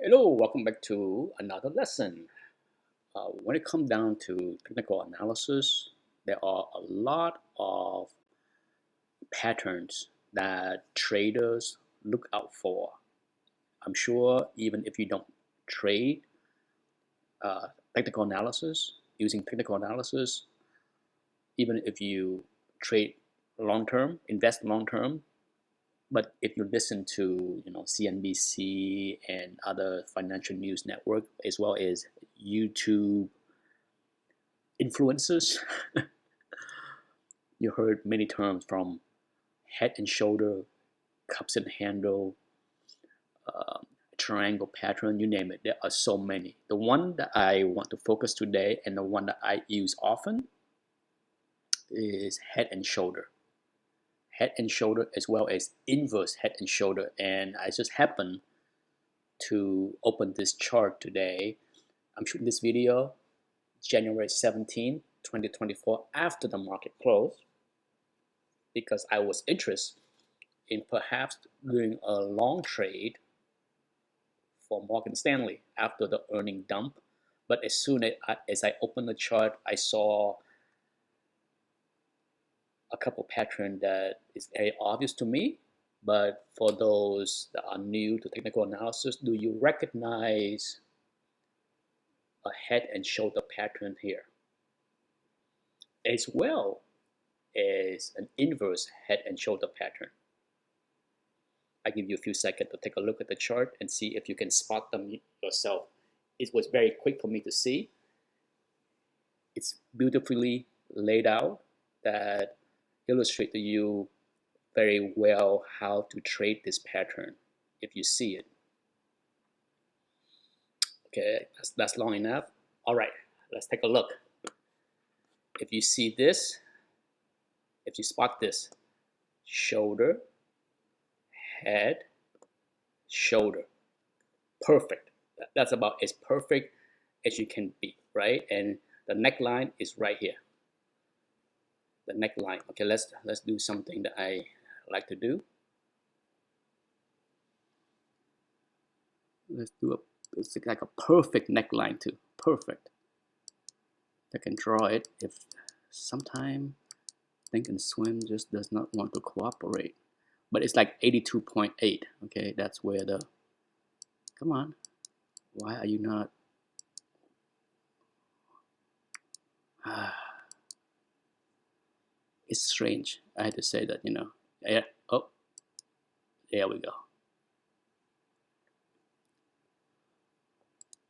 Hello, welcome back to another lesson. When it comes down to technical analysis, there are a lot of patterns that traders look out for. I'm sure even if you don't trade uh, technical analysis, using technical analysis, even if you trade long term, invest long term, but if you listen to CNBC and other financial news network as well as YouTube influencers, you heard many terms from head and shoulder, cups and handle, uh, triangle pattern, you name it. There are so many. The one that I want to focus today and the one that I use often is head and shoulder. Head and shoulder as well as inverse head and shoulder. And I just happened to open this chart today. I'm shooting this video January 17, 2024 after the market closed because I was interested in perhaps doing a long trade for Morgan Stanley after the earning dump. But as soon as I opened the chart, I saw a couple patterns that is very obvious to me. But for those that are new to technical analysis, do you recognize a head and shoulder pattern here, as well as an inverse head and shoulder pattern? I give you a few seconds to take a look at the chart and see if you can spot them yourself. It was very quick for me to see. It's beautifully laid out that illustrate to you very well how to trade this pattern if you see it. Okay, that's long enough. All right, let's take a look. If you see this, if you spot this, shoulder, head, shoulder, perfect. That's about as perfect as you can be, right? And the neckline is right here. The neckline. Okay, let's do something that I like to do. Let's do it's like a perfect neckline too. Perfect. I can draw it if sometime Think and Swim just does not want to cooperate. But it's like 82.8. Okay, that's where the, come on, why are you not? It's strange. I had to say that, Yeah. Oh, there we go.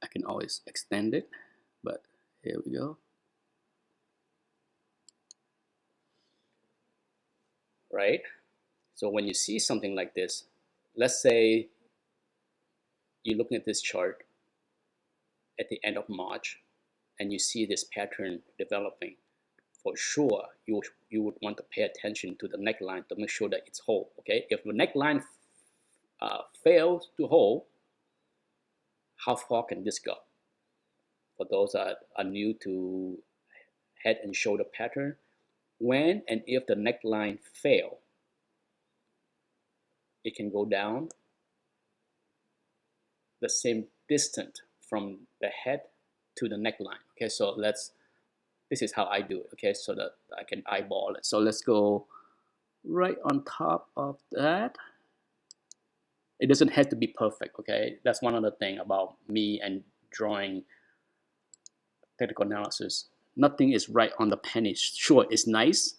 I can always extend it, but here we go. Right? So when you see something like this, let's say you're looking at this chart at the end of March and you see this pattern developing, for sure you would want to pay attention to the neckline to make sure that it's whole. Okay, if the neckline fails to hold, how far can this go? For those that are new to head and shoulder pattern, when and if the neckline fail, it can go down the same distance from the head to the neckline. Okay, so this is how I do it. Okay, so that I can eyeball it. So let's go right on top of that. It doesn't have to be perfect. Okay, that's one other thing about me and drawing technical analysis. Nothing is right on the penny. Sure, it's nice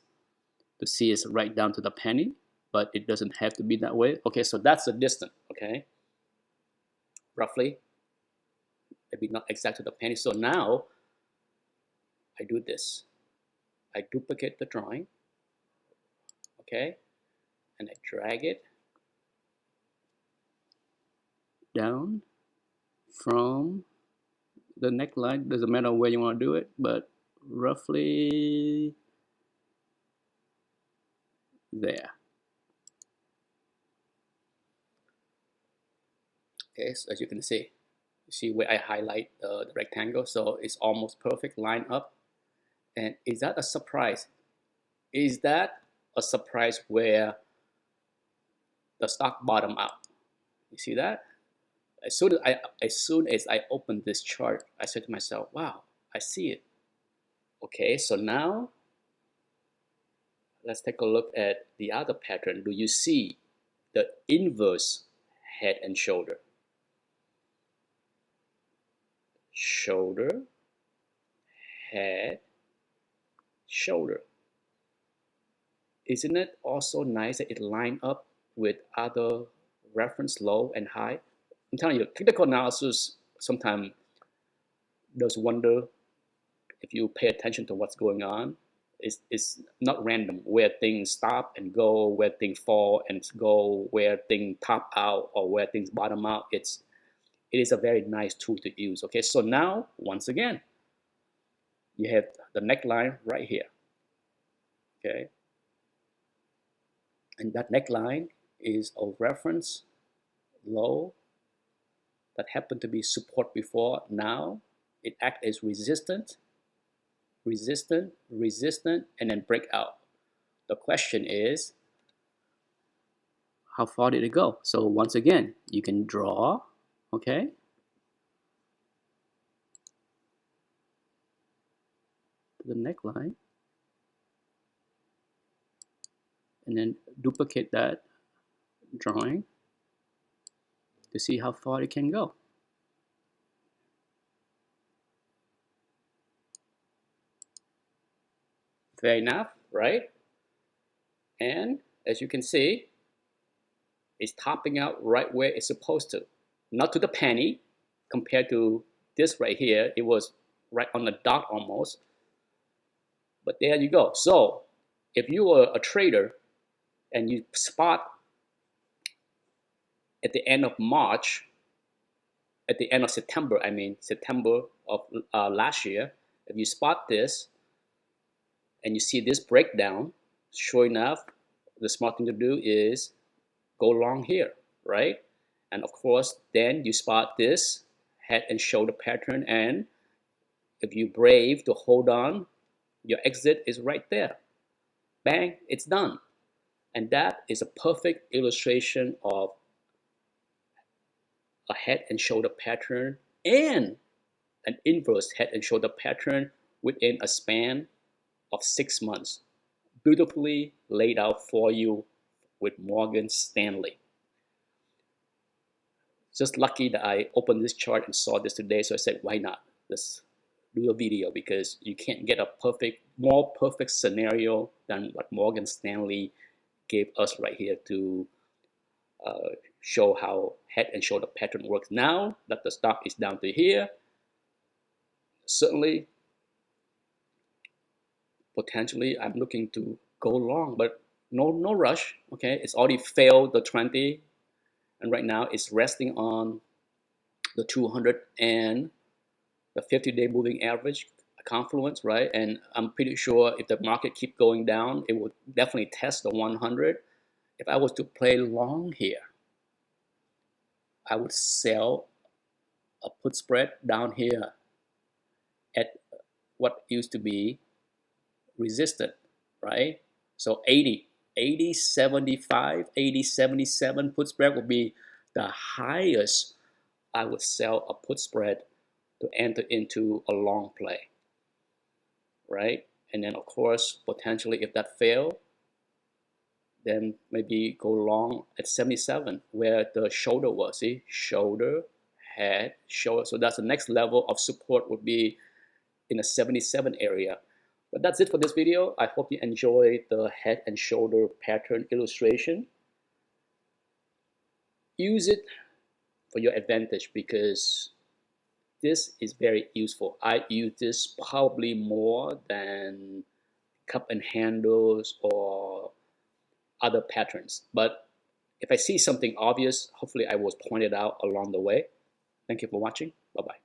to see it's right down to the penny, but it doesn't have to be that way. Okay, so that's the distance. Okay, roughly, maybe not exact to the penny. So now I do this. I duplicate the drawing. Okay, and I drag it down from the neckline. Doesn't matter where you want to do it, but roughly there. Okay, so as you can see, you see where I highlight the rectangle, so it's almost perfect line up. And is that a surprise? Is that a surprise where the stock bottom out? You see that? As soon as I opened this chart, I said to myself, wow, I see it. Okay, so now let's take a look at the other pattern. Do you see the inverse head and shoulder? Shoulder, head, shoulder. Isn't it also nice that it lined up with other reference low and high? I'm telling you, technical analysis sometimes does wonder if you pay attention to what's going on. It's not random where things stop and go, where things fall and go, where things top out or where things bottom out. It is a very nice tool to use. Okay, so now once again, you have the neckline right here. Okay, and that neckline is a reference low that happened to be support before. Now it acts as resistant, resistant, resistant, and then break out. The question is, how far did it go? So once again, you can draw, okay? The neckline, and then duplicate that drawing to see how far it can go. Fair enough, right? And as you can see, it's topping out right where it's supposed to. Not to the penny, compared to this right here, it was right on the dot almost. But there you go. So if you were a trader and you spot at the end of March, at the end of September, I mean September of last year, if you spot this and you see this breakdown, sure enough, the smart thing to do is go long here, right? And of course, then you spot this head and shoulder pattern, and if you brave to hold on, your exit is right there. Bang, it's done. And that is a perfect illustration of a head and shoulder pattern and an inverse head and shoulder pattern within a span of 6 months. Beautifully laid out for you with Morgan Stanley. Just lucky that I opened this chart and saw this today, so I said, why not? Let's do a video, because you can't get a more perfect scenario than what Morgan Stanley gave us right here to show how head and shoulder pattern works. Now that the stock is down to here, certainly, potentially, I'm looking to go long, but no rush. Okay, it's already failed the 20, and right now it's resting on the 200 and the 50-day moving average confluence, right? And I'm pretty sure if the market keep going down, it will definitely test the 100. If I was to play long here, I would sell a put spread down here at what used to be resistant, right? So 80, 75, 80, 77 put spread would be the highest I would sell a put spread to enter into a long play, right? And then of course, potentially if that failed, then maybe go long at 77 where the shoulder was. See, shoulder, head, shoulder. So that's the next level of support would be in the 77 area. But that's it for this video. I hope you enjoyed the head and shoulder pattern illustration. Use it for your advantage, because this is very useful. I use this probably more than cup and handles or other patterns. But if I see something obvious, hopefully I will point it out along the way. Thank you for watching. Bye-bye.